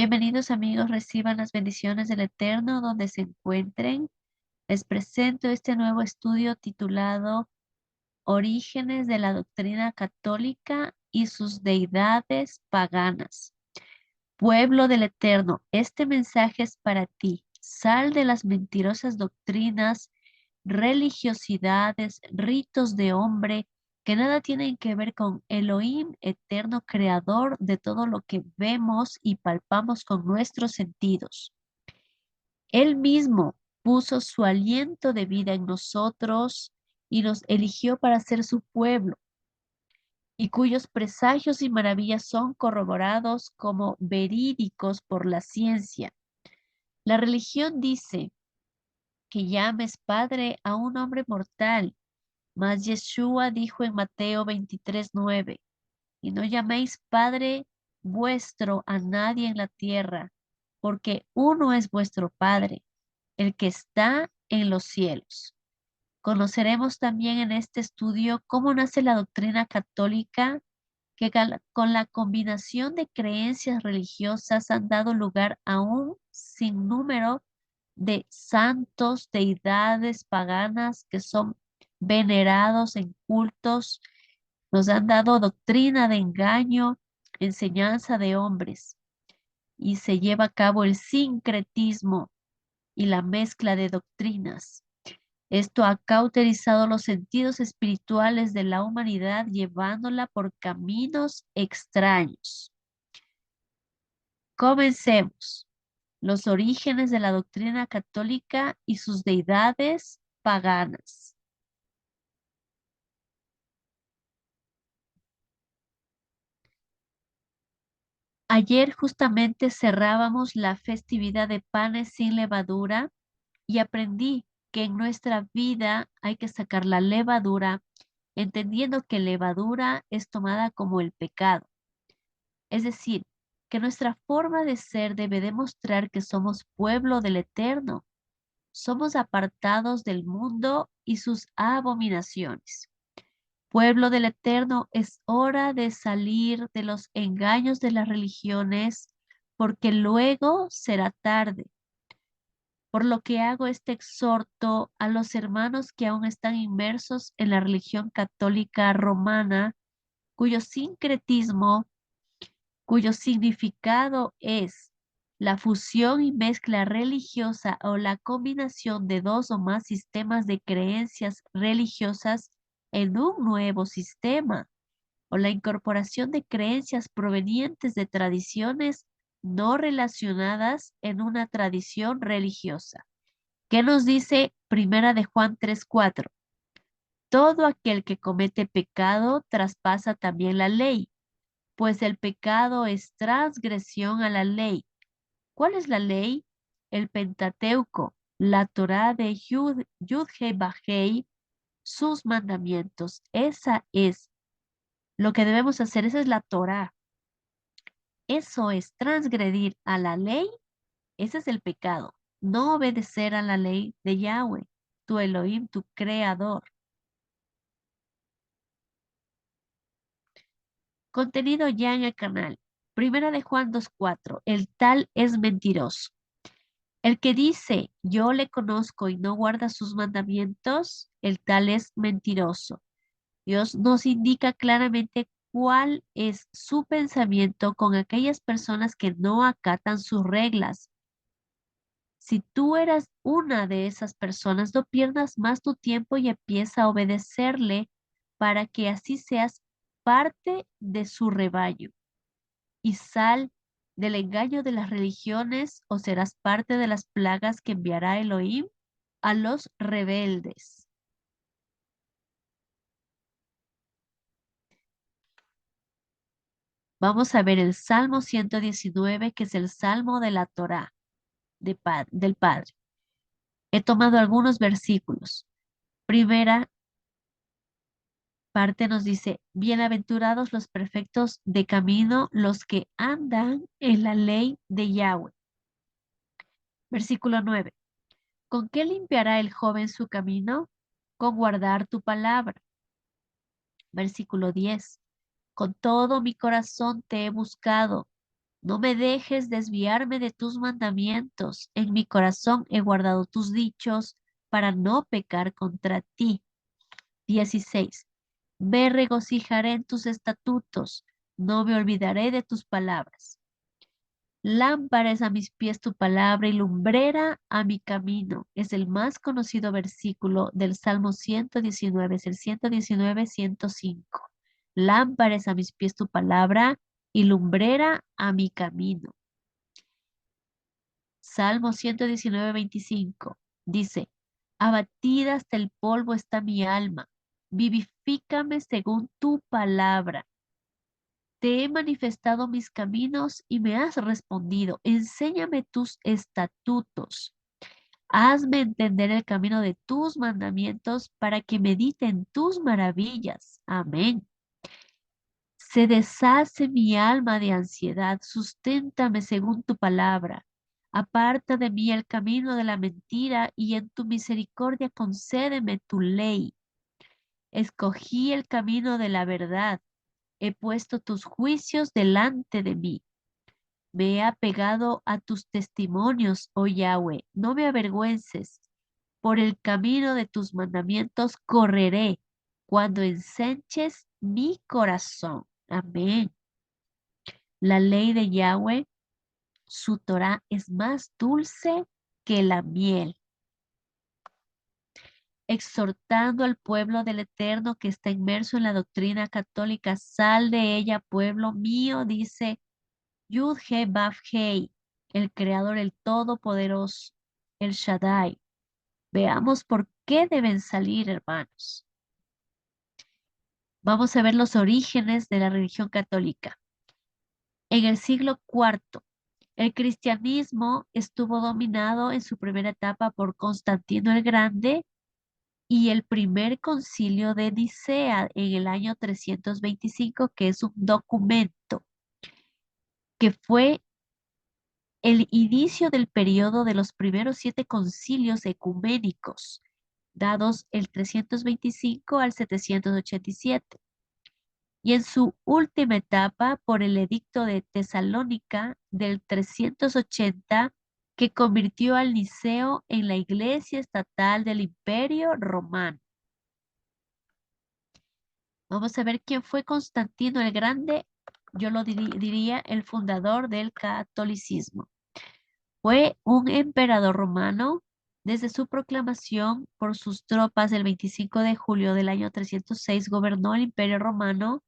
Bienvenidos amigos, reciban las bendiciones del Eterno donde se encuentren. Les presento este nuevo estudio titulado Orígenes de la Doctrina Católica y sus deidades paganas. Pueblo del Eterno, este mensaje es para ti. Sal de las mentirosas doctrinas, religiosidades, ritos de hombre que nada tienen que ver con Elohim, eterno creador de todo lo que vemos y palpamos con nuestros sentidos. Él mismo puso su aliento de vida en nosotros y nos eligió para ser su pueblo, y cuyos presagios y maravillas son corroborados como verídicos por la ciencia. La religión dice que llames padre a un hombre mortal, mas Yeshua dijo en Mateo 23:9, y no llaméis padre vuestro a nadie en la tierra, porque uno es vuestro Padre, el que está en los cielos. Conoceremos también en este estudio cómo nace la doctrina católica que con la combinación de creencias religiosas han dado lugar a un sinnúmero de santos, deidades paganas que son venerados en cultos, nos han dado doctrina de engaño, enseñanza de hombres, y se lleva a cabo el sincretismo y la mezcla de doctrinas. Esto ha cauterizado los sentidos espirituales de la humanidad, llevándola por caminos extraños. Comencemos. Los orígenes de la doctrina católica y sus deidades paganas. Ayer justamente cerrábamos la festividad de panes sin levadura y aprendí que en nuestra vida hay que sacar la levadura, entendiendo que levadura es tomada como el pecado. Es decir, que nuestra forma de ser debe demostrar que somos pueblo del Eterno, somos apartados del mundo y sus abominaciones. Pueblo del Eterno, es hora de salir de los engaños de las religiones, porque luego será tarde. Por lo que hago este exhorto a los hermanos que aún están inmersos en la religión católica romana, cuyo sincretismo, cuyo significado es la fusión y mezcla religiosa o la combinación de dos o más sistemas de creencias religiosas en un nuevo sistema, o la incorporación de creencias provenientes de tradiciones no relacionadas en una tradición religiosa. ¿Qué nos dice Primera de Juan 3:4? Todo aquel que comete pecado traspasa también la ley, pues el pecado es transgresión a la ley. ¿Cuál es la ley? El Pentateuco, la Torá de Yud-Heh Vah-Heh, sus mandamientos. Esa es lo que debemos hacer, esa es la Torá. Eso es transgredir a la ley, ese es el pecado. No obedecer a la ley de Yahweh, tu Elohim, tu creador. Contenido ya en el canal. Primera de Juan 2:4. El tal es mentiroso. El que dice, yo le conozco y no guarda sus mandamientos, el tal es mentiroso. Dios nos indica claramente cuál es su pensamiento con aquellas personas que no acatan sus reglas. Si tú eras una de esas personas, no pierdas más tu tiempo y empieza a obedecerle para que así seas parte de su rebaño. Y sal del engaño de las religiones o serás parte de las plagas que enviará Elohim a los rebeldes. Vamos a ver el Salmo 119, que es el Salmo de la Torá del Padre. He tomado algunos versículos. Primera parte nos dice, bienaventurados los perfectos de camino, los que andan en la ley de Yahweh. Versículo 9. ¿Con qué limpiará el joven su camino? Con guardar tu palabra. Versículo 10. Con todo mi corazón te he buscado. No me dejes desviarme de tus mandamientos. En mi corazón he guardado tus dichos para no pecar contra ti. 16. Me regocijaré en tus estatutos. No me olvidaré de tus palabras. Lámpara es a mis pies tu palabra y lumbrera a mi camino. Es el más conocido versículo del Salmo 119, es el 119, 105. Lámpara es a mis pies tu palabra y lumbrera a mi camino. Salmo 119, 25. Dice, abatida hasta el polvo está mi alma. Vivifícame según tu palabra. Te he manifestado mis caminos y me has respondido. Enséñame tus estatutos. Hazme entender el camino de tus mandamientos para que medite en tus maravillas. Amén. Se deshace mi alma de ansiedad. Susténtame según tu palabra. Aparta de mí el camino de la mentira y en tu misericordia concédeme tu ley. Escogí el camino de la verdad. He puesto tus juicios delante de mí. Me he apegado a tus testimonios, oh Yahweh. No me avergüences. Por el camino de tus mandamientos correré cuando ensanches mi corazón. Amén. La ley de Yahweh, su Torah, es más dulce que la miel. Exhortando al pueblo del Eterno que está inmerso en la doctrina católica, sal de ella, pueblo mío, dice Yud-He-Vav-Hei, el Creador, el Todopoderoso, el Shaddai. Veamos por qué deben salir, hermanos. Vamos a ver los orígenes de la religión católica. En el siglo IV, el cristianismo estuvo dominado en su primera etapa por Constantino el Grande y el primer concilio de Nicea en el año 325, que es un documento que fue el inicio del periodo de los primeros 7 concilios ecuménicos, dados el 325 al 787, y en su última etapa por el Edicto de Tesalónica del 380, que convirtió al Niceo en la iglesia estatal del Imperio Romano. Vamos a ver quién fue Constantino el Grande. Yo lo diría el fundador del catolicismo. Fue un emperador romano. Desde su proclamación por sus tropas el 25 de julio del año 306 gobernó el Imperio Romano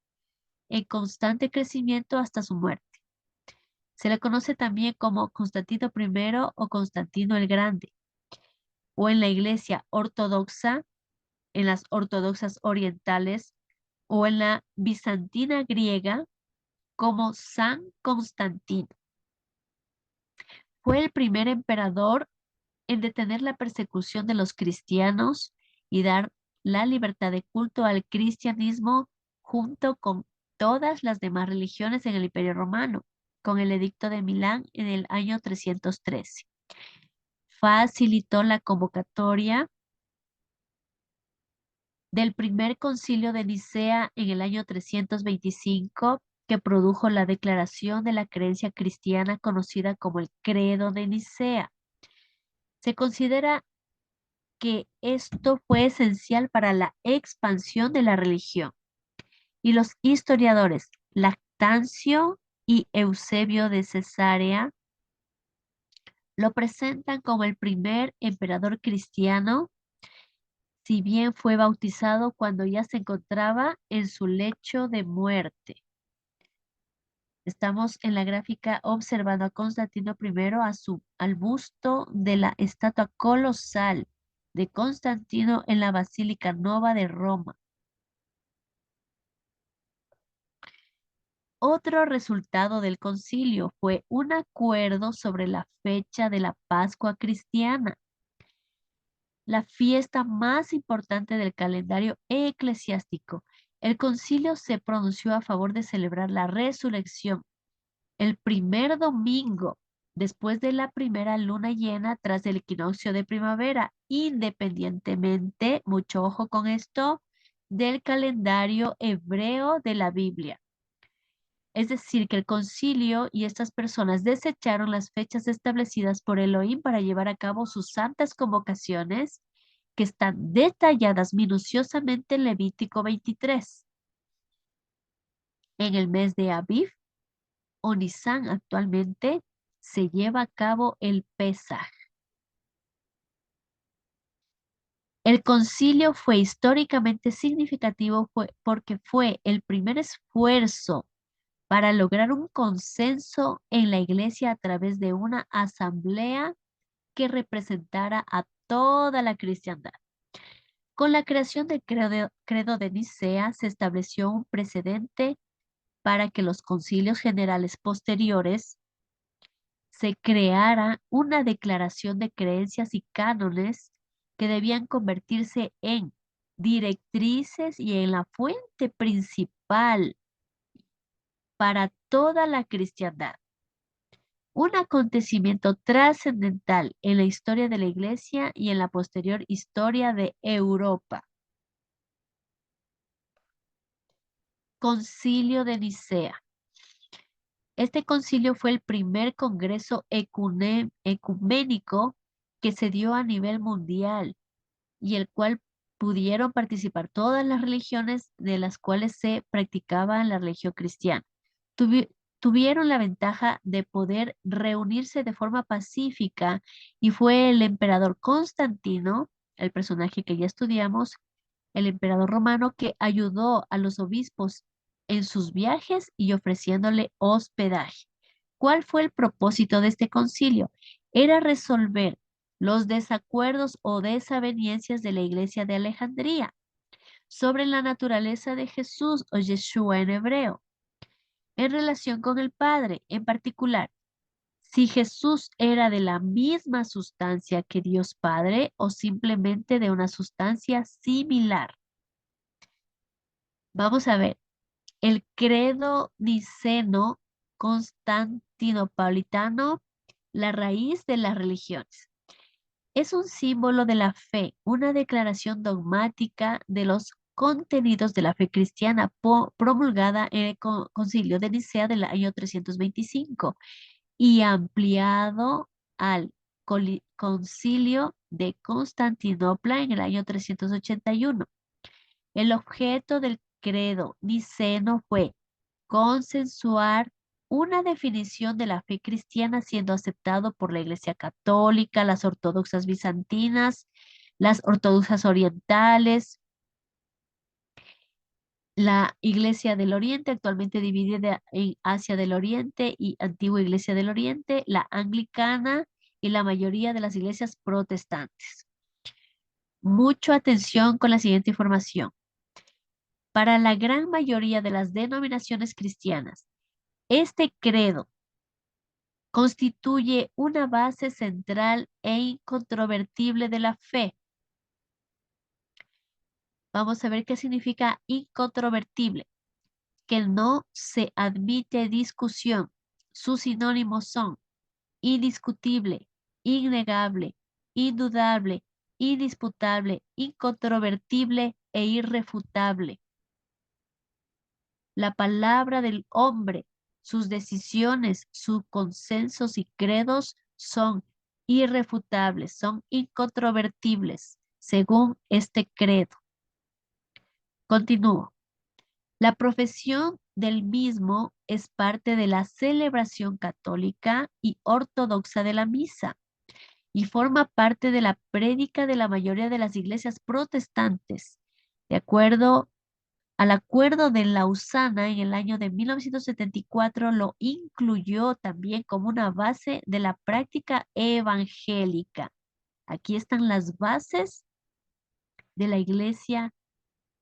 en constante crecimiento hasta su muerte. Se le conoce también como Constantino I o Constantino el Grande, o en la Iglesia ortodoxa, en las ortodoxas orientales, o en la bizantina griega como San Constantino. Fue el primer emperador en detener la persecución de los cristianos y dar la libertad de culto al cristianismo junto con todas las demás religiones en el Imperio Romano, con el Edicto de Milán en el año 313. Facilitó la convocatoria del primer concilio de Nicea en el año 325, que produjo la declaración de la creencia cristiana conocida como el Credo de Nicea. Se considera que esto fue esencial para la expansión de la religión. Y los historiadores Lactancio y Eusebio de Cesarea lo presentan como el primer emperador cristiano, si bien fue bautizado cuando ya se encontraba en su lecho de muerte. Estamos en la gráfica observando a Constantino I al busto de la estatua colosal de Constantino en la Basílica Nova de Roma. Otro resultado del concilio fue un acuerdo sobre la fecha de la Pascua cristiana, la fiesta más importante del calendario eclesiástico. El concilio se pronunció a favor de celebrar la resurrección el primer domingo después de la primera luna llena tras el equinoccio de primavera, independientemente, mucho ojo con esto, del calendario hebreo de la Biblia. Es decir, que el concilio y estas personas desecharon las fechas establecidas por Elohim para llevar a cabo sus santas convocaciones, que están detalladas minuciosamente en Levítico 23. En el mes de Aviv o Nisan actualmente se lleva a cabo el Pesaj. El concilio fue históricamente significativo porque fue el primer esfuerzo para lograr un consenso en la iglesia a través de una asamblea que representara a toda la cristiandad. Con la creación del credo de Nicea se estableció un precedente para que los concilios generales posteriores se creara una declaración de creencias y cánones que debían convertirse en directrices y en la fuente principal para toda la cristiandad. Un acontecimiento trascendental en la historia de la Iglesia y en la posterior historia de Europa. Concilio de Nicea. Este concilio fue el primer congreso ecuménico que se dio a nivel mundial y el cual pudieron participar todas las religiones de las cuales se practicaba la religión cristiana. Tuvieron la ventaja de poder reunirse de forma pacífica y fue el emperador Constantino, el personaje que ya estudiamos, el emperador romano que ayudó a los obispos en sus viajes y ofreciéndole hospedaje. ¿Cuál fue el propósito de este concilio? Era resolver los desacuerdos o desavenencias de la iglesia de Alejandría sobre la naturaleza de Jesús o Yeshua en hebreo, en relación con el Padre, en particular, si Jesús era de la misma sustancia que Dios Padre o simplemente de una sustancia similar. Vamos a ver, el credo niceno constantinopolitano, la raíz de las religiones. Es un símbolo de la fe, una declaración dogmática de los contenidos de la fe cristiana promulgada en el Concilio de Nicea del año 325 y ampliado al Concilio de Constantinopla en el año 381. El objeto del credo niceno fue consensuar una definición de la fe cristiana siendo aceptado por la Iglesia Católica, las ortodoxas bizantinas, las ortodoxas orientales, la Iglesia del Oriente, actualmente dividida en Asia del Oriente y Antigua Iglesia del Oriente, la anglicana y la mayoría de las iglesias protestantes. Mucha atención con la siguiente información. Para la gran mayoría de las denominaciones cristianas, este credo constituye una base central e incontrovertible de la fe. Vamos a ver qué significa incontrovertible, que no se admite discusión. Sus sinónimos son indiscutible, innegable, indudable, indisputable, incontrovertible e irrefutable. La palabra del hombre, sus decisiones, sus consensos y credos son irrefutables, son incontrovertibles, según este credo. Continúo. La profesión del mismo es parte de la celebración católica y ortodoxa de la misa y forma parte de la prédica de la mayoría de las iglesias protestantes, de acuerdo al acuerdo de Lausana en el año de 1974 lo incluyó también como una base de la práctica evangélica. Aquí están las bases de la Iglesia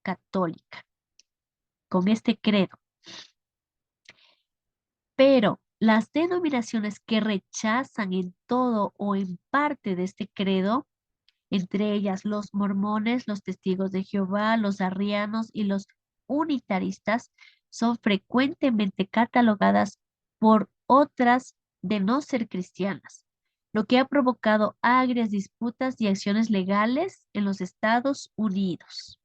Católica con este credo. Pero las denominaciones que rechazan en todo o en parte de este credo, entre ellas los mormones, los testigos de Jehová, los arrianos y los unitaristas, son frecuentemente catalogadas por otras de no ser cristianas, lo que ha provocado agrias disputas y acciones legales en los Estados Unidos.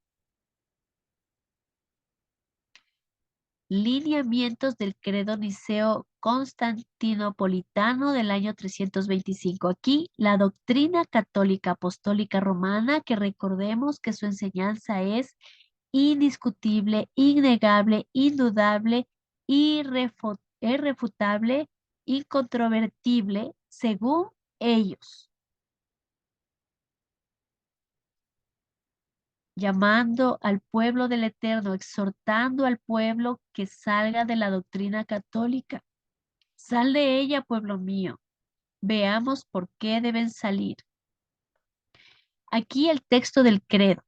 Lineamientos del credo niceo constantinopolitano del año 325. Aquí la doctrina católica apostólica romana, que recordemos que su enseñanza es indiscutible, innegable, indudable, irrefutable, incontrovertible, según ellos, llamando al pueblo del Eterno, exhortando al pueblo que salga de la doctrina católica. Sal de ella, pueblo mío. Veamos por qué deben salir. Aquí el texto del credo.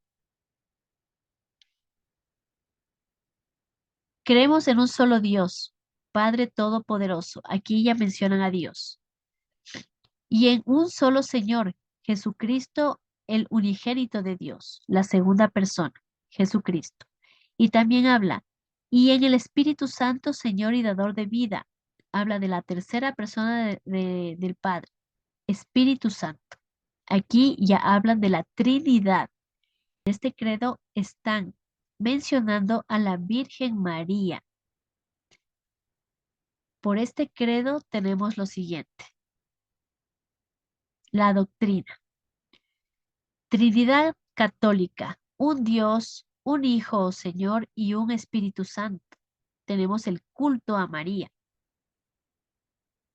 Creemos en un solo Dios, Padre Todopoderoso. Aquí ya mencionan a Dios. Y en un solo Señor, Jesucristo, el unigénito de Dios, la segunda persona, Jesucristo. Y también habla, y en el Espíritu Santo, Señor y dador de vida. Habla de la tercera persona del Padre, Espíritu Santo. Aquí ya hablan de la Trinidad. En este credo están mencionando a la Virgen María. Por este credo tenemos lo siguiente, la doctrina. Trinidad católica, un Dios, un Hijo o Señor y un Espíritu Santo. Tenemos el culto a María.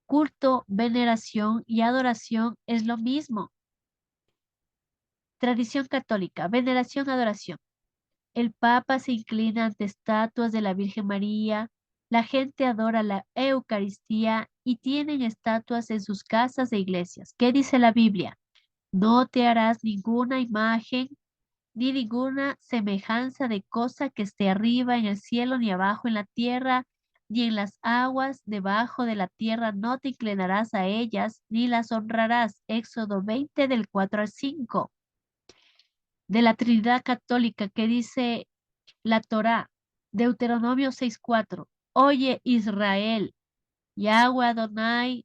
Culto, veneración y adoración es lo mismo. Tradición católica, veneración, adoración. El Papa se inclina ante estatuas de la Virgen María. La gente adora la Eucaristía y tienen estatuas en sus casas e iglesias. ¿Qué dice la Biblia? No te harás ninguna imagen ni ninguna semejanza de cosa que esté arriba en el cielo, ni abajo en la tierra, ni en las aguas debajo de la tierra. No te inclinarás a ellas, ni las honrarás. Éxodo 20 del 4 al 5. De la Trinidad Católica, que dice la Torá, Deuteronomio 6:4. Oye Israel, Yahweh Adonai,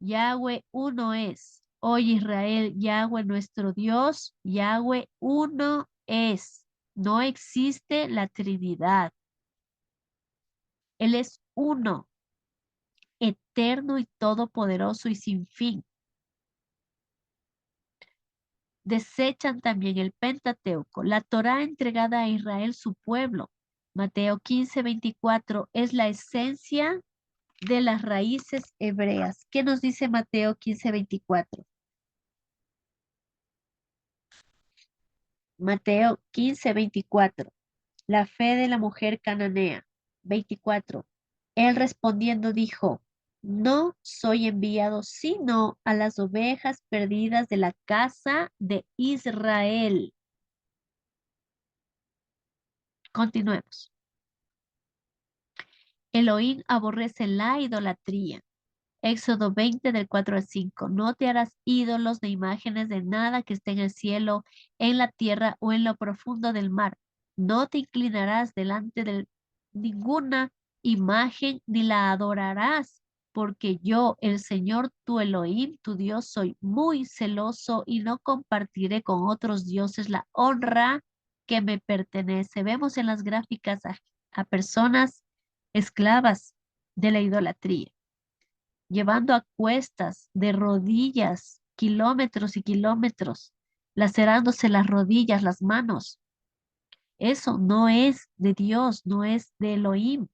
Yahweh uno es. Oye Israel, Yahweh nuestro Dios, Yahweh uno es. No existe la Trinidad. Él es uno, eterno y todopoderoso y sin fin. Desechan también el Pentateuco, la Torá entregada a Israel, su pueblo. Mateo 15:24 es la esencia de las raíces hebreas. ¿Qué nos dice Mateo 15:24? Mateo 15:24. La fe de la mujer cananea. 24. Él respondiendo dijo, no soy enviado sino a las ovejas perdidas de la casa de Israel. Continuemos. Elohim aborrece la idolatría. Éxodo 20 del 4 al 5. No te harás ídolos de imágenes de nada que esté en el cielo, en la tierra o en lo profundo del mar. No te inclinarás delante de ninguna imagen ni la adorarás, porque yo, el Señor tu Elohim, tu Dios, soy muy celoso y no compartiré con otros dioses la honra que me pertenece. Vemos en las gráficas a personas esclavas de la idolatría llevando a cuestas, de rodillas, kilómetros y kilómetros, lacerándose las rodillas, las manos. Eso no es de Dios, no es de Elohim.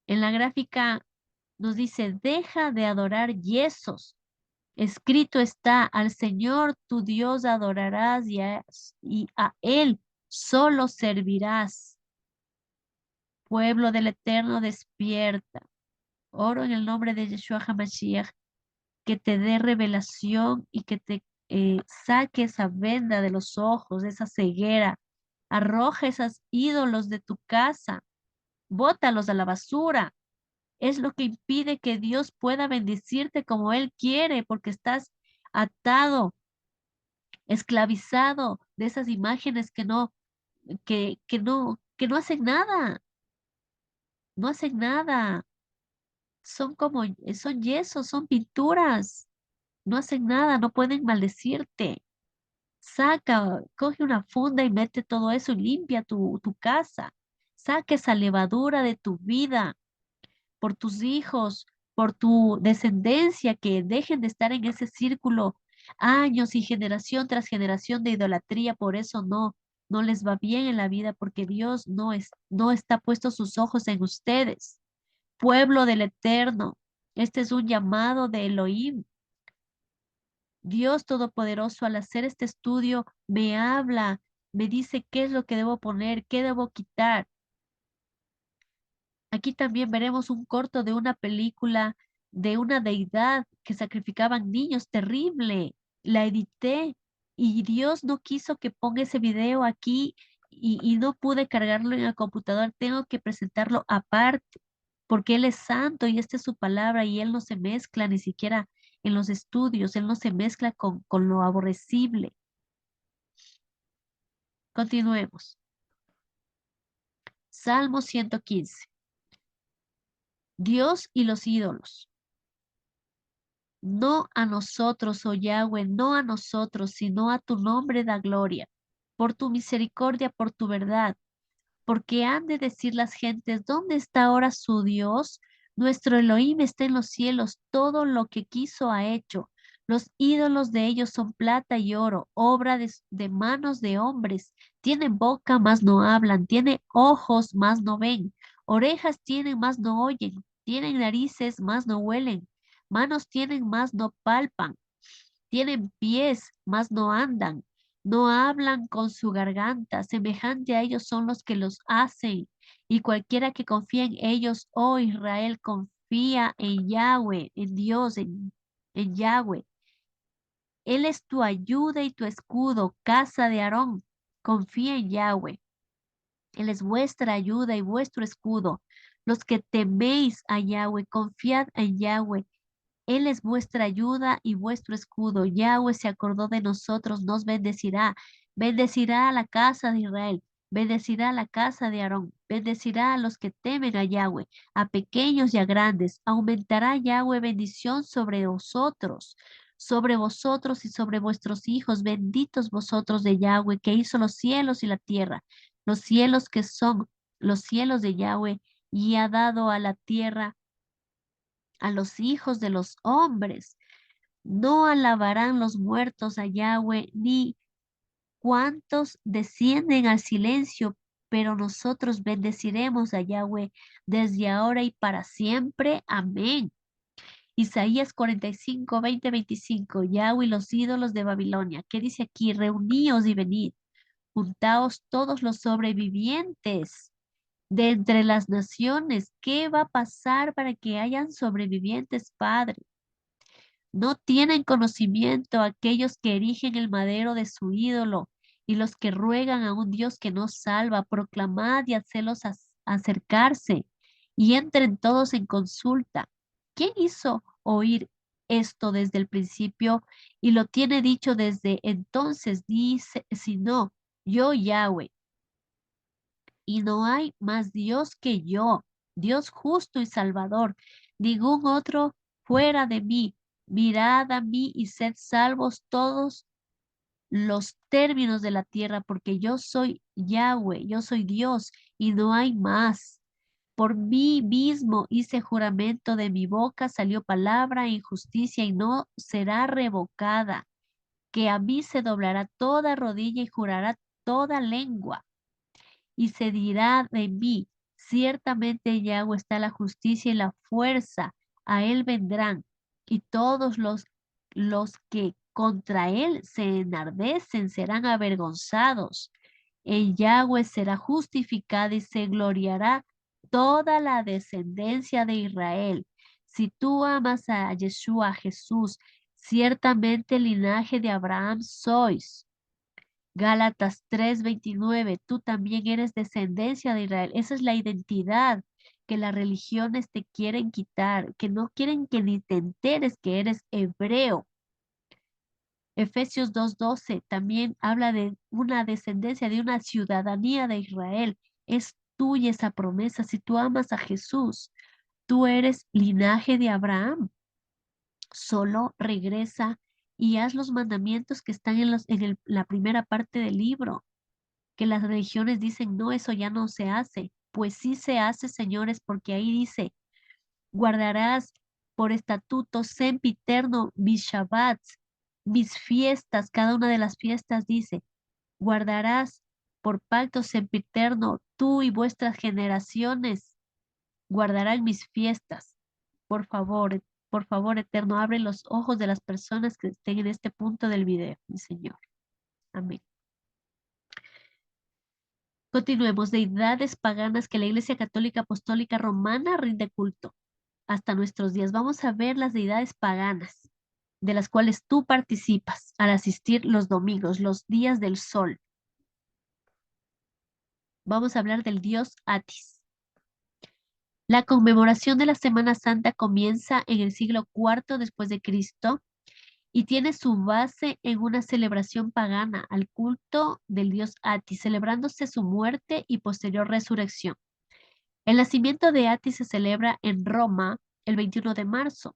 En la gráfica nos dice, deja de adorar yesos. Escrito está, al Señor tu Dios adorarás y a Él solo servirás. Pueblo del Eterno, despierta. Oro en el nombre de Yeshua HaMashiach que te dé revelación y que te saque esa venda de los ojos, esa ceguera. Arroja esos ídolos de tu casa, bótalos a la basura. Es lo que impide que Dios pueda bendecirte como Él quiere, porque estás atado, esclavizado de esas imágenes que no hacen nada, no hacen nada. Son yesos, son pinturas. No hacen nada, no pueden maldecirte. Saca, coge una funda y mete todo eso y limpia tu casa. Saca esa levadura de tu vida, por tus hijos, por tu descendencia, que dejen de estar en ese círculo años y generación tras generación de idolatría. Por eso no les va bien en la vida, porque Dios no está puesto sus ojos en ustedes. Pueblo del Eterno, este es un llamado de Elohim. Dios Todopoderoso, al hacer este estudio, me habla, me dice qué es lo que debo poner, qué debo quitar. Aquí también veremos un corto de una película de una deidad que sacrificaban niños, terrible. La edité y Dios no quiso que ponga ese video aquí y no pude cargarlo en el computador. Tengo que presentarlo aparte porque Él es santo y esta es su palabra y Él no se mezcla ni siquiera en los estudios, Él no se mezcla con lo aborrecible. Continuemos. Salmo 115. Dios y los ídolos. No a nosotros, oh Yahweh, no a nosotros, sino a tu nombre da gloria, por tu misericordia, por tu verdad, porque han de decir las gentes, ¿dónde está ahora su Dios? Nuestro Elohim está en los cielos, todo lo que quiso ha hecho. Los ídolos de ellos son plata y oro, obra de manos de hombres. Tienen boca, mas no hablan, tienen ojos, mas no ven, orejas tienen, mas no oyen, tienen narices, mas no huelen, manos tienen, mas no palpan, tienen pies, mas no andan, no hablan con su garganta, semejante a ellos son los que los hacen, y cualquiera que confía en ellos, oh Israel, confía en Yahweh, en Dios, en Yahweh. Él es tu ayuda y tu escudo, casa de Aarón, confía en Yahweh. Él es vuestra ayuda y vuestro escudo. Los que teméis a Yahweh, confiad en Yahweh. Él es vuestra ayuda y vuestro escudo. Yahweh se acordó de nosotros, nos bendecirá. Bendecirá a la casa de Israel. Bendecirá a la casa de Aarón. Bendecirá a los que temen a Yahweh, a pequeños y a grandes. Aumentará Yahweh bendición sobre vosotros y sobre vuestros hijos. Benditos vosotros de Yahweh, que hizo los cielos y la tierra. Los cielos que son los cielos de Yahweh y ha dado a la tierra a los hijos de los hombres. No alabarán los muertos a Yahweh, ni cuantos descienden al silencio, pero nosotros bendeciremos a Yahweh desde ahora y para siempre. Amén. Isaías 45, 20, 25. Yahweh y los ídolos de Babilonia. ¿Qué dice aquí? Reuníos y venid. Juntaos todos los sobrevivientes de entre las naciones. ¿Qué va a pasar para que hayan sobrevivientes, Padre? No tienen conocimiento aquellos que erigen el madero de su ídolo y los que ruegan a un Dios que no salva. Proclamad y hacedlos acercarse y entren todos en consulta. ¿Quién hizo oír esto desde el principio y lo tiene dicho desde entonces? Dice, si no, yo Yahweh, y no hay más Dios que yo, Dios justo y salvador, ningún otro fuera de mí. Mirad a mí y sed salvos todos los términos de la tierra, porque yo soy Yahweh, yo soy Dios y no hay más. Por mí mismo hice juramento, de mi boca salió palabra en justicia y no será revocada, que a mí se doblará toda rodilla y jurará toda lengua y se dirá de mí, ciertamente Yahweh está la justicia y la fuerza, a él vendrán, y todos los que contra él se enardecen serán avergonzados. En Yahweh será justificada y se gloriará toda la descendencia de Israel. Si tú amas a Yeshua, a Jesús, ciertamente el linaje de Abraham sois. Gálatas 3:29, tú también eres descendencia de Israel. Esa es la identidad que las religiones te quieren quitar, que no quieren que ni te enteres que eres hebreo. Efesios 2:12 también habla de una descendencia, de una ciudadanía de Israel. Es tuya esa promesa. Si tú amas a Jesús, tú eres linaje de Abraham. Solo regresa y haz los mandamientos que están en la primera parte del libro, que las religiones dicen, no, eso ya no se hace. Pues sí se hace, señores, porque ahí dice, guardarás por estatuto sempiterno mis Shabbats, mis fiestas, cada una de las fiestas dice, guardarás por pacto sempiterno tú y vuestras generaciones, guardarán mis fiestas. Por favor, Eterno, abre los ojos de las personas que estén en este punto del video, mi Señor. Amén. Continuemos, deidades paganas que la Iglesia Católica Apostólica Romana rinde culto hasta nuestros días. Vamos a ver las deidades paganas de las cuales tú participas al asistir los domingos, los días del sol. Vamos a hablar del dios Atis. La conmemoración de la Semana Santa comienza en el siglo IV después de Cristo y tiene su base en una celebración pagana al culto del dios Atis, celebrándose su muerte y posterior resurrección. El nacimiento de Atis se celebra en Roma el 21 de marzo.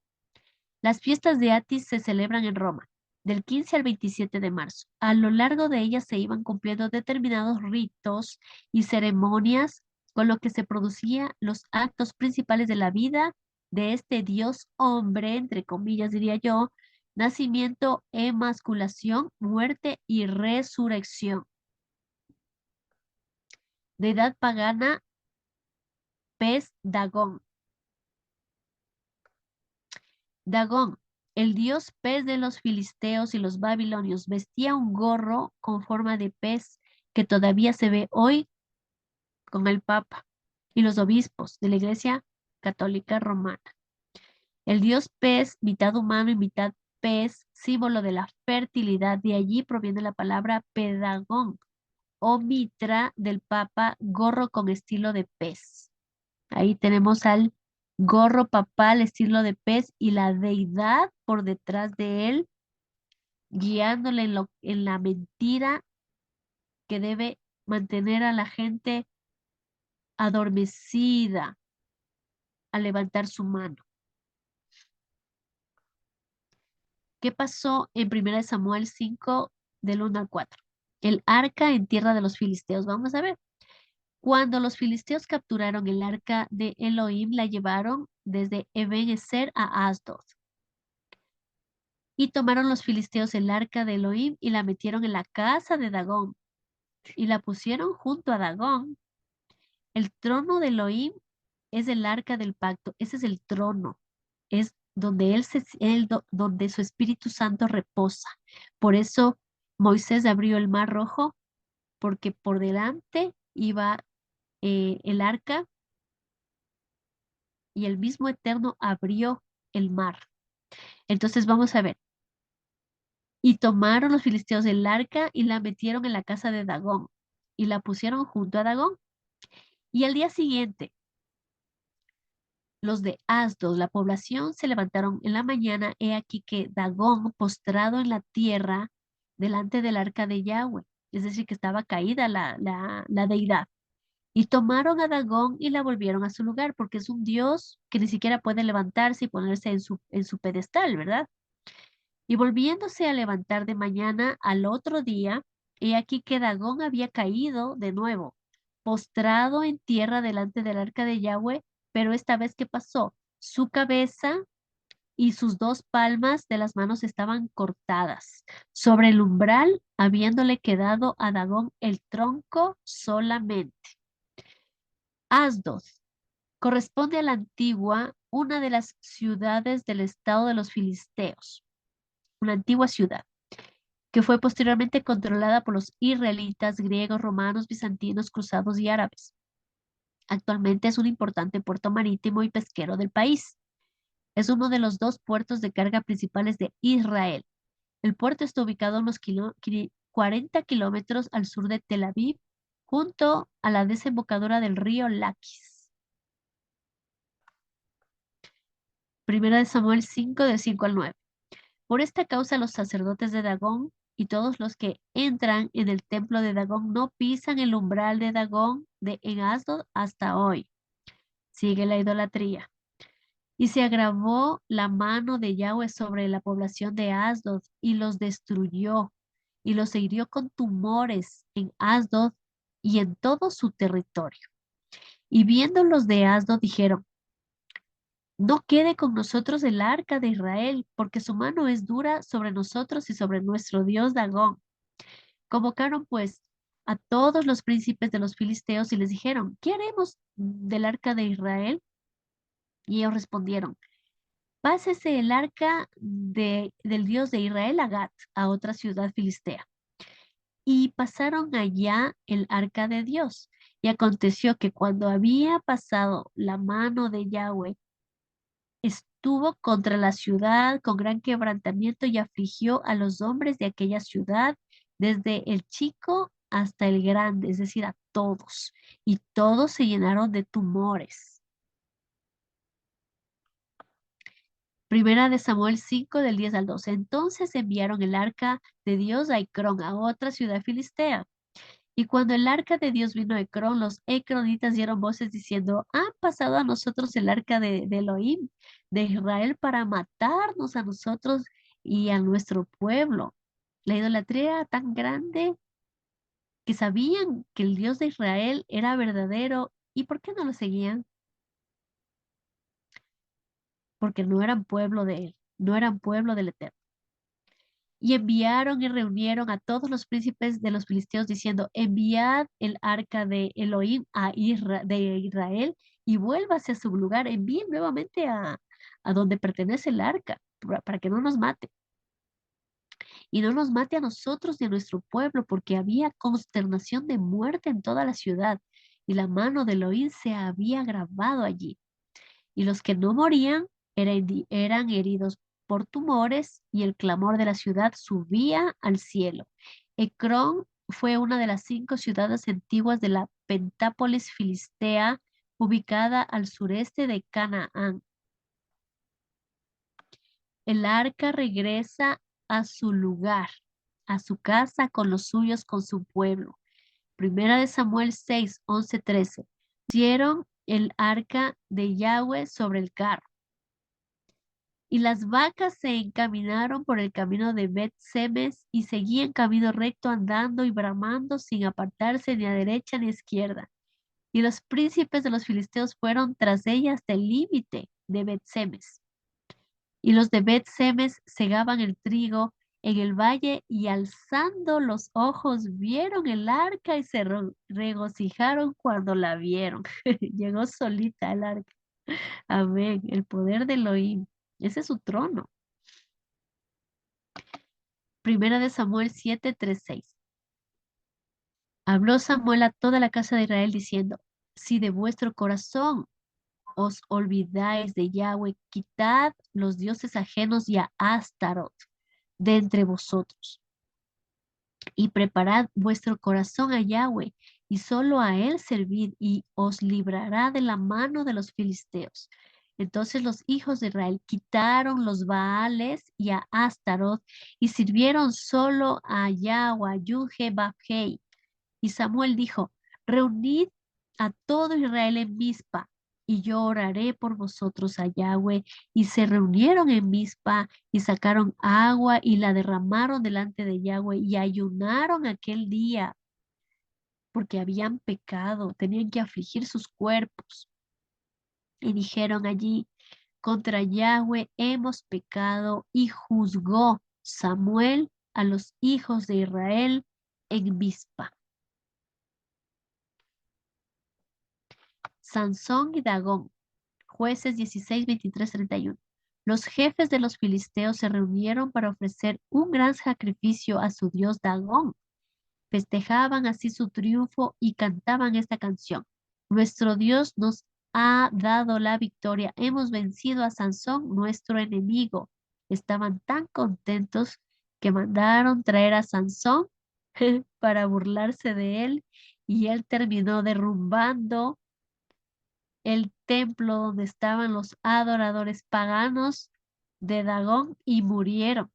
Las fiestas de Atis se celebran en Roma del 15 al 27 de marzo. A lo largo de ellas se iban cumpliendo determinados ritos y ceremonias con lo que se producían los actos principales de la vida de este dios hombre, entre comillas diría yo, nacimiento, emasculación, muerte y resurrección. Deidad pagana, pez Dagón. Dagón, el dios pez de los filisteos y los babilonios, vestía un gorro con forma de pez que todavía se ve hoy con el Papa y los obispos de la Iglesia Católica Romana. El dios pez, mitad humano y mitad pez, símbolo de la fertilidad, de allí proviene la palabra pedagón o mitra del Papa, gorro con estilo de pez. Ahí tenemos al gorro papal, estilo de pez, y la deidad por detrás de él, guiándole en la mentira que debe mantener a la gente adormecida al levantar su mano. ¿Qué pasó en 1 Samuel 5, del 1 al 4? El arca en tierra de los filisteos. Vamos a ver. Cuando los filisteos capturaron el arca de Elohim, la llevaron desde Eben-Ezer a Asdod. Y tomaron los filisteos el arca de Elohim y la metieron en la casa de Dagón y la pusieron junto a Dagón. El trono de Elohim es el arca del pacto. Ese es el trono. Es donde donde su Espíritu Santo reposa. Por eso Moisés abrió el mar rojo, porque por delante iba el arca y el mismo Eterno abrió el mar. Entonces vamos a ver. Y tomaron los filisteos el arca y la metieron en la casa de Dagón y la pusieron junto a Dagón. Y al día siguiente, los de Asdod, la población, se levantaron en la mañana. He aquí que Dagón, postrado en la tierra, delante del arca de Yahweh, es decir, que estaba caída la deidad. Y tomaron a Dagón y la volvieron a su lugar, porque es un dios que ni siquiera puede levantarse y ponerse en su pedestal, ¿verdad? Y volviéndose a levantar de mañana al otro día, he aquí que Dagón había caído de nuevo, postrado en tierra delante del arca de Yahweh, pero esta vez, ¿qué pasó? Su cabeza y sus dos palmas de las manos estaban cortadas. Sobre el umbral, habiéndole quedado a Dagón el tronco solamente. Asdod corresponde a la antigua, una de las ciudades del estado de los filisteos, una antigua ciudad que fue posteriormente controlada por los israelitas, griegos, romanos, bizantinos, cruzados y árabes. Actualmente es un importante puerto marítimo y pesquero del país. Es uno de los dos puertos de carga principales de Israel. El puerto está ubicado a unos 40 kilómetros al sur de Tel Aviv, junto a la desembocadura del río Laquis. Primera de Samuel 5, del 5 al 9. Por esta causa los sacerdotes de Dagón y todos los que entran en el templo de Dagón no pisan el umbral de Dagón en Asdod hasta hoy. Sigue la idolatría. Y se agravó la mano de Yahweh sobre la población de Asdod y los destruyó y los hirió con tumores en Asdod y en todo su territorio. Y viendo los de Asdod dijeron, no quede con nosotros el arca de Israel, porque su mano es dura sobre nosotros y sobre nuestro Dios Dagón. Convocaron pues a todos los príncipes de los filisteos y les dijeron, ¿qué haremos del arca de Israel? Y ellos respondieron, pásese el arca del Dios de Israel a Gat, a otra ciudad filistea. Y pasaron allá el arca de Dios. Y aconteció que cuando había pasado la mano de Yahweh, estuvo contra la ciudad con gran quebrantamiento y afligió a los hombres de aquella ciudad, desde el chico hasta el grande, es decir, a todos. Y todos se llenaron de tumores. Primera de Samuel 5 del 10 al 12. Entonces enviaron el arca de Dios a Ecrón, a otra ciudad filistea. Y cuando el arca de Dios vino a Ecrón, los ecronitas dieron voces diciendo, han pasado a nosotros el arca de Elohim, de Israel, para matarnos a nosotros y a nuestro pueblo. La idolatría era tan grande que sabían que el Dios de Israel era verdadero. ¿Y por qué no lo seguían? Porque no eran pueblo de él, no eran pueblo del Eterno. Y enviaron y reunieron a todos los príncipes de los filisteos diciendo, enviad el arca de Elohim de Israel y vuélvase a su lugar, envíen nuevamente a donde pertenece el arca para que no nos mate. Y no nos mate a nosotros ni a nuestro pueblo, porque había consternación de muerte en toda la ciudad, y la mano de Elohim se había grabado allí. Y los que no morían eran heridos por tumores y el clamor de la ciudad subía al cielo. Ecrón fue una de las 5 ciudades antiguas de la Pentápolis filistea, ubicada al sureste de Canaán. El arca regresa a su lugar, a su casa con los suyos, con su pueblo. Primera de Samuel 6, 11, 13. Pusieron el arca de Yahweh sobre el carro. Y las vacas se encaminaron por el camino de Bet-Semes y seguían camino recto andando y bramando sin apartarse ni a derecha ni a izquierda. Y los príncipes de los filisteos fueron tras ella hasta el límite de Bet-Semes. Y los de Bet-Semes segaban el trigo en el valle y alzando los ojos vieron el arca y se regocijaron cuando la vieron. Llegó solita el arca. Amén. El poder de Elohim. Ese es su trono. Primera de Samuel 7, 3, 6. Habló Samuel a toda la casa de Israel diciendo, si de vuestro corazón os olvidáis de Yahweh, quitad los dioses ajenos y a Astarot de entre vosotros, y preparad vuestro corazón a Yahweh, y solo a él servid, y os librará de la mano de los filisteos. Entonces los hijos de Israel quitaron los Baales y a Astarot, y sirvieron solo a Yahweh, Yuhe, Bafhei. Y Samuel dijo, reunid a todo Israel en Mizpa, y yo oraré por vosotros a Yahweh. Y se reunieron en Mizpa, y sacaron agua, y la derramaron delante de Yahweh, y ayunaron aquel día, porque habían pecado, tenían que afligir sus cuerpos. Y dijeron allí, contra Yahweh hemos pecado, y juzgó Samuel a los hijos de Israel en Mizpa. Sansón y Dagón. Jueces 16, 23, 31. Los jefes de los filisteos se reunieron para ofrecer un gran sacrificio a su dios Dagón. Festejaban así su triunfo y cantaban esta canción. Nuestro Dios nos ha dado la victoria. Hemos vencido a Sansón, nuestro enemigo. Estaban tan contentos que mandaron traer a Sansón para burlarse de él y él terminó derrumbando el templo donde estaban los adoradores paganos de Dagón y murieron.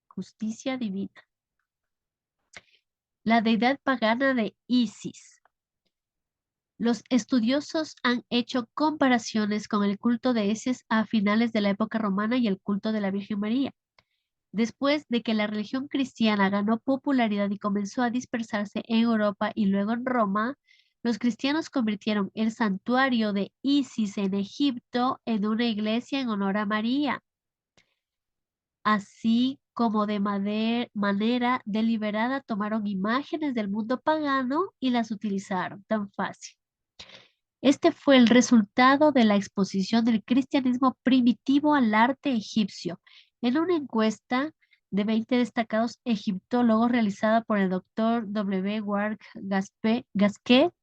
Justicia divina. La deidad pagana de Isis. Los estudiosos han hecho comparaciones con el culto de Isis a finales de la época romana y el culto de la Virgen María. Después de que la religión cristiana ganó popularidad y comenzó a dispersarse en Europa y luego en Roma, Los cristianos convirtieron el santuario de Isis en Egipto en una iglesia en honor a María, así como de manera deliberada tomaron imágenes del mundo pagano y las utilizaron tan fácil. Este fue el resultado de la exposición del cristianismo primitivo al arte egipcio. En una encuesta de 20 destacados egiptólogos realizada por el doctor W. Ward Gasquet,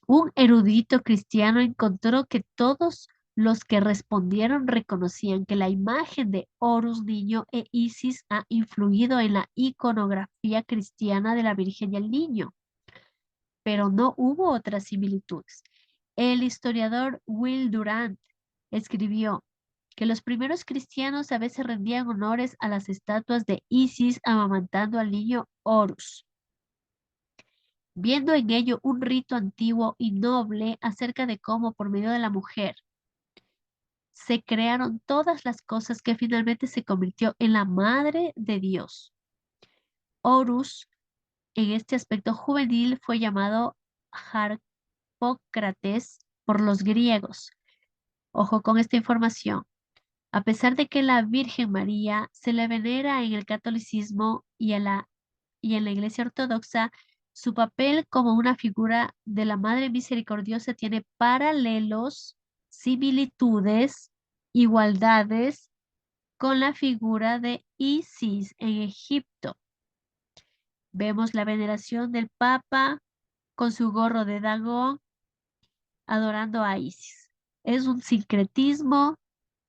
un erudito cristiano encontró que todos los que respondieron reconocían que la imagen de Horus, niño e Isis ha influido en la iconografía cristiana de la Virgen y el Niño, pero no hubo otras similitudes. El historiador Will Durant escribió que los primeros cristianos a veces rendían honores a las estatuas de Isis amamantando al niño Horus, viendo en ello un rito antiguo y noble acerca de cómo por medio de la mujer se crearon todas las cosas que finalmente se convirtió en la madre de Dios. Horus, en este aspecto juvenil, fue llamado Harpócrates por los griegos. Ojo con esta información. A pesar de que la Virgen María se le venera en el catolicismo y en la Iglesia Ortodoxa, su papel como una figura de la Madre Misericordiosa tiene paralelos, similitudes, igualdades con la figura de Isis en Egipto. Vemos la veneración del Papa con su gorro de Dagón adorando a Isis. Es un sincretismo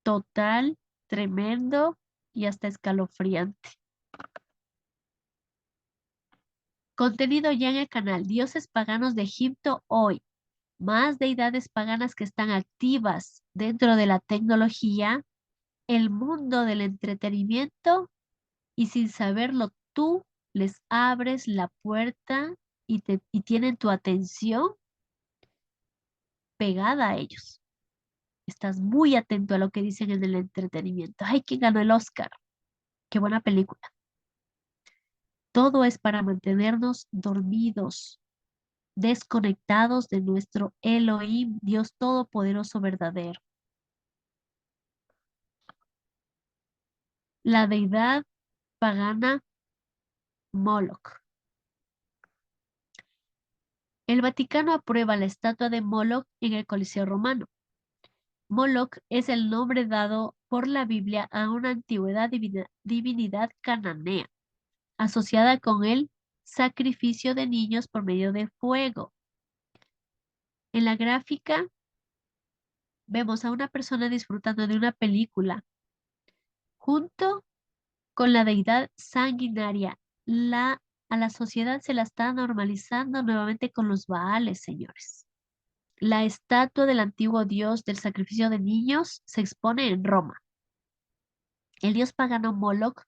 total, tremendo y hasta escalofriante. Contenido ya en el canal Dioses Paganos de Egipto hoy. Más deidades paganas que están activas dentro de la tecnología, el mundo del entretenimiento y sin saberlo tú les abres la puerta y tienen tu atención pegada a ellos. Estás muy atento a lo que dicen en el entretenimiento. Ay, ¿quién ganó el Oscar? Qué buena película. Todo es para mantenernos dormidos, desconectados de nuestro Elohim, Dios Todopoderoso verdadero. La deidad pagana Moloch. El Vaticano aprueba la estatua de Moloch en el Coliseo Romano. Moloch es el nombre dado por la Biblia a una antigüedad divinidad cananea, asociada con el sacrificio de niños por medio de fuego. En la gráfica vemos a una persona disfrutando de una película junto con la deidad sanguinaria. A la sociedad se la está normalizando nuevamente con los Baales, señores. La estatua del antiguo dios del sacrificio de niños se expone en Roma. El dios pagano Moloch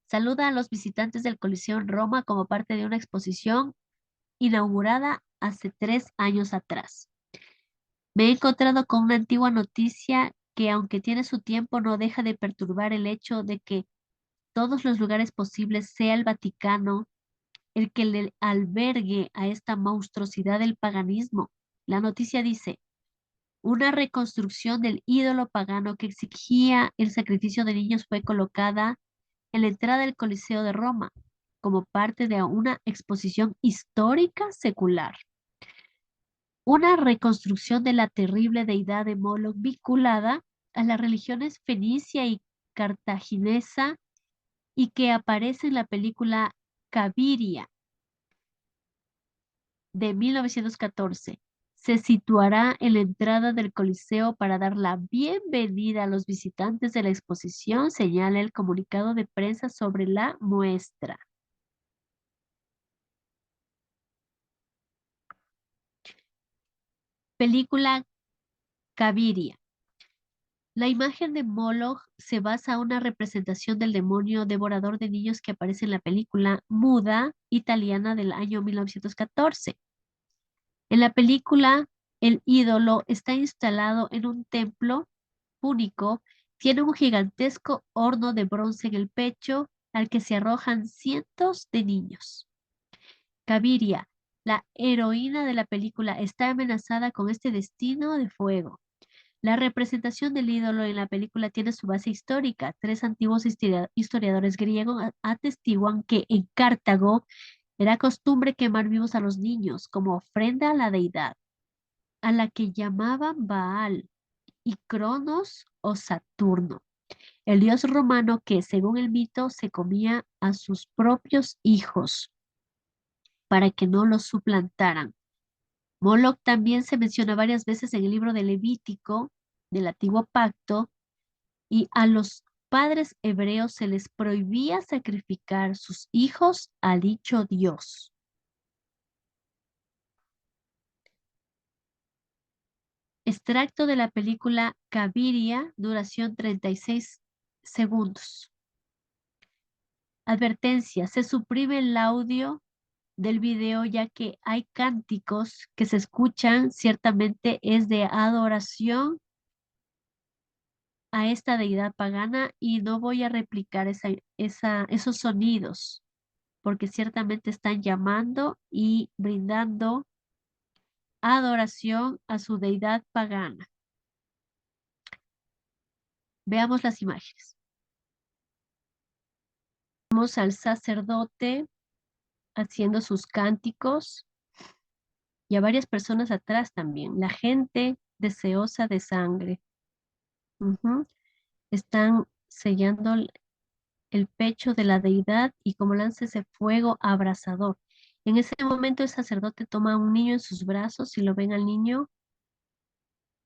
saluda a los visitantes del Coliseo en Roma como parte de una exposición inaugurada hace 3 años atrás. Me he encontrado con una antigua noticia que, aunque tiene su tiempo, no deja de perturbar el hecho de que todos los lugares posibles sea el Vaticano el que le albergue a esta monstruosidad del paganismo. La noticia dice, una reconstrucción del ídolo pagano que exigía el sacrificio de niños fue colocada en la entrada del Coliseo de Roma como parte de una exposición histórica secular. Una reconstrucción de la terrible deidad de Moloch vinculada a las religiones fenicia y cartaginesa y que aparece en la película Cabiria de 1914. Se situará en la entrada del Coliseo para dar la bienvenida a los visitantes de la exposición, señala el comunicado de prensa sobre la muestra. Película Cabiria. La imagen de Moloch se basa en una representación del demonio devorador de niños que aparece en la película muda italiana del año 1914. En la película, el ídolo está instalado en un templo púnico, tiene un gigantesco horno de bronce en el pecho al que se arrojan cientos de niños. Cabiria, La heroína de la película está amenazada con este destino de fuego. La representación del ídolo en la película tiene su base histórica. Tres antiguos historiadores griegos atestiguan que en Cartago era costumbre quemar vivos a los niños como ofrenda a la deidad, a la que llamaban Baal y Cronos o Saturno, el dios romano que, según el mito, se comía a sus propios hijos para que no los suplantaran. Moloch también se menciona varias veces en el libro de Levítico del Antiguo Pacto, y a los padres hebreos se les prohibía sacrificar sus hijos a dicho dios. Extracto de la película Cabiria, duración 36 segundos. Advertencia, se suprime el audio del video ya que hay cánticos que se escuchan, ciertamente es de adoración a esta deidad pagana y no voy a replicar esos sonidos porque ciertamente están llamando y brindando adoración a su deidad pagana. Veamos las imágenes. Vemos al sacerdote haciendo sus cánticos y a varias personas atrás también. La gente deseosa de sangre. Ujú. Están sellando el pecho de la deidad y como lanza ese fuego abrasador. En ese momento el sacerdote toma a un niño en sus brazos y lo ven al niño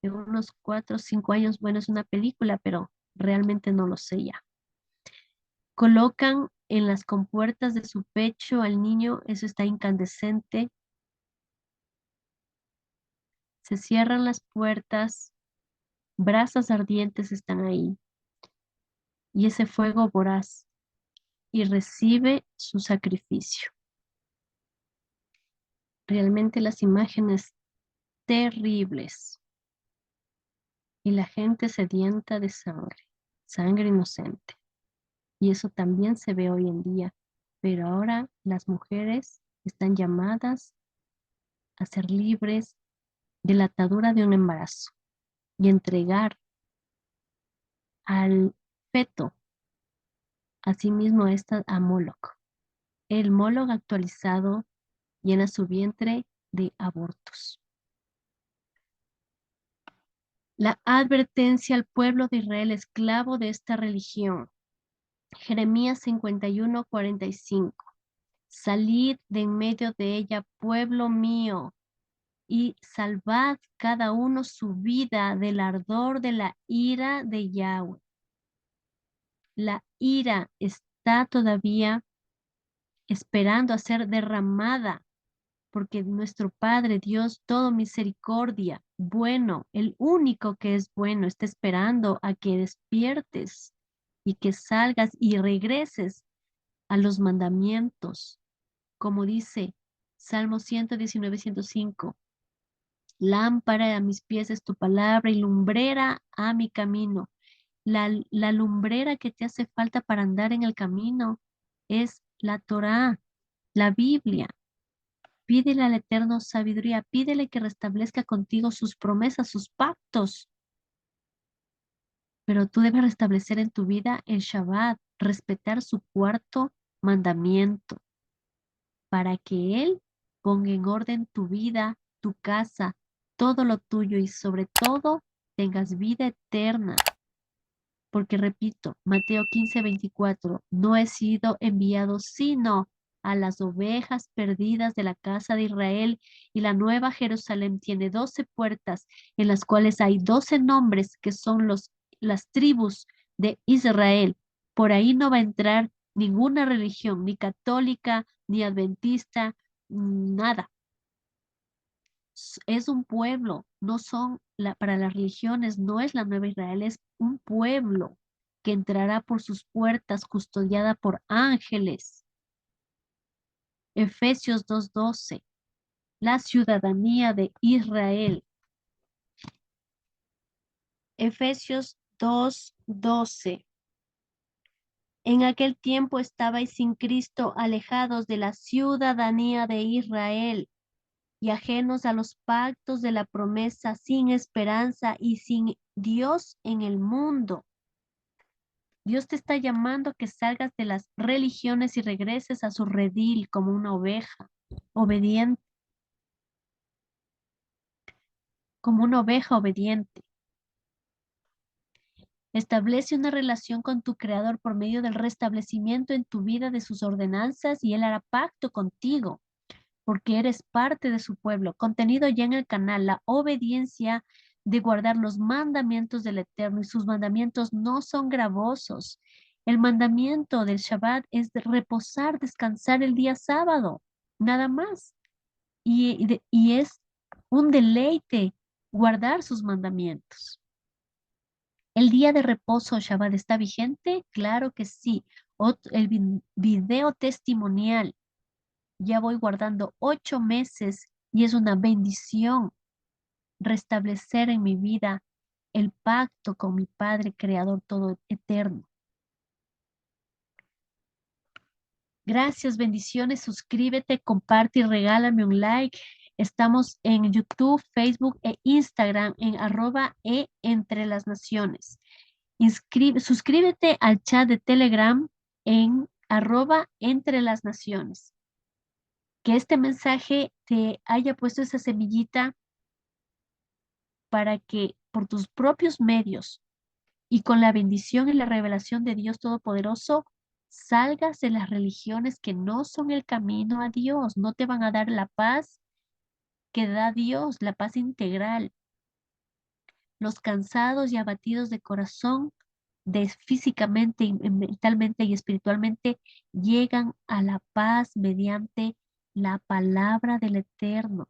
de unos 4 o 5 años. Bueno, es una película, pero realmente no lo sé ya. Colocan en las compuertas de su pecho al niño, eso está incandescente. Se cierran las puertas, brasas ardientes están ahí y ese fuego voraz y recibe su sacrificio. Realmente las imágenes terribles y la gente sedienta de sangre, sangre inocente. Y eso también se ve hoy en día, pero ahora las mujeres están llamadas a ser libres de la atadura de un embarazo y entregar al feto, asimismo a Moloch. El Moloch actualizado llena su vientre de abortos. La advertencia al pueblo de Israel esclavo de esta religión. Jeremías 51:45. Salid de en medio de ella, pueblo mío, y salvad cada uno su vida del ardor de la ira de Yahweh. La ira está todavía esperando a ser derramada, porque nuestro Padre, Dios, todo misericordia, bueno, el único que es bueno, está esperando a que despiertes y que salgas y regreses a los mandamientos, como dice Salmo 119:105. Lámpara a mis pies es tu palabra y lumbrera a mi camino. La lumbrera que te hace falta para andar en el camino es la Torá, la Biblia. Pídele al Eterno sabiduría, pídele que restablezca contigo sus promesas, sus pactos. Pero tú debes restablecer en tu vida el Shabbat, respetar su cuarto mandamiento, para que Él ponga en orden tu vida, tu casa, todo lo tuyo y sobre todo tengas vida eterna. Porque repito, Mateo 15:24, no he sido enviado sino a las ovejas perdidas de la casa de Israel, y la nueva Jerusalén tiene 12 puertas en las cuales hay 12 nombres que son las tribus de Israel. Por ahí no va a entrar ninguna religión, ni católica, ni adventista, nada. Es un pueblo, no son para las religiones, no es la nueva Israel, es un pueblo que entrará por sus puertas custodiada por ángeles. Efesios 2:12, la ciudadanía de Israel. Efesios 2:12. En aquel tiempo estabais sin Cristo, alejados de la ciudadanía de Israel y ajenos a los pactos de la promesa, sin esperanza y sin Dios en el mundo. Dios te está llamando a que salgas de las religiones y regreses a su redil como una oveja obediente, como una oveja obediente. Establece una relación con tu Creador por medio del restablecimiento en tu vida de sus ordenanzas y Él hará pacto contigo porque eres parte de su pueblo. Contenido ya en el canal, la obediencia de guardar los mandamientos del Eterno y sus mandamientos no son gravosos. El mandamiento del Shabbat es de reposar, descansar el día sábado, nada más. Y es un deleite guardar sus mandamientos. ¿El día de reposo Shabbat está vigente? Claro que sí. El video testimonial, ya voy guardando 8 meses y es una bendición restablecer en mi vida el pacto con mi Padre Creador todo eterno. Gracias, bendiciones, suscríbete, comparte y regálame un like. Estamos en YouTube, Facebook e Instagram en @entre las naciones. Suscríbete al chat de Telegram en @entre las naciones. Que este mensaje te haya puesto esa semillita para que por tus propios medios y con la bendición y la revelación de Dios Todopoderoso salgas de las religiones que no son el camino a Dios, no te van a dar la paz que da Dios, la paz integral. Los cansados y abatidos de corazón, físicamente, y mentalmente y espiritualmente, llegan a la paz mediante la palabra del Eterno,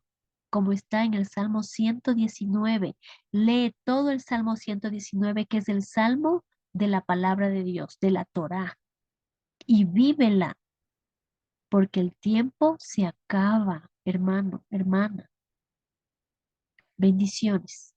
como está en el Salmo 119. Lee todo el Salmo 119, que es el Salmo de la palabra de Dios, de la Torá, y vívela, porque el tiempo se acaba, hermano, hermana. Bendiciones.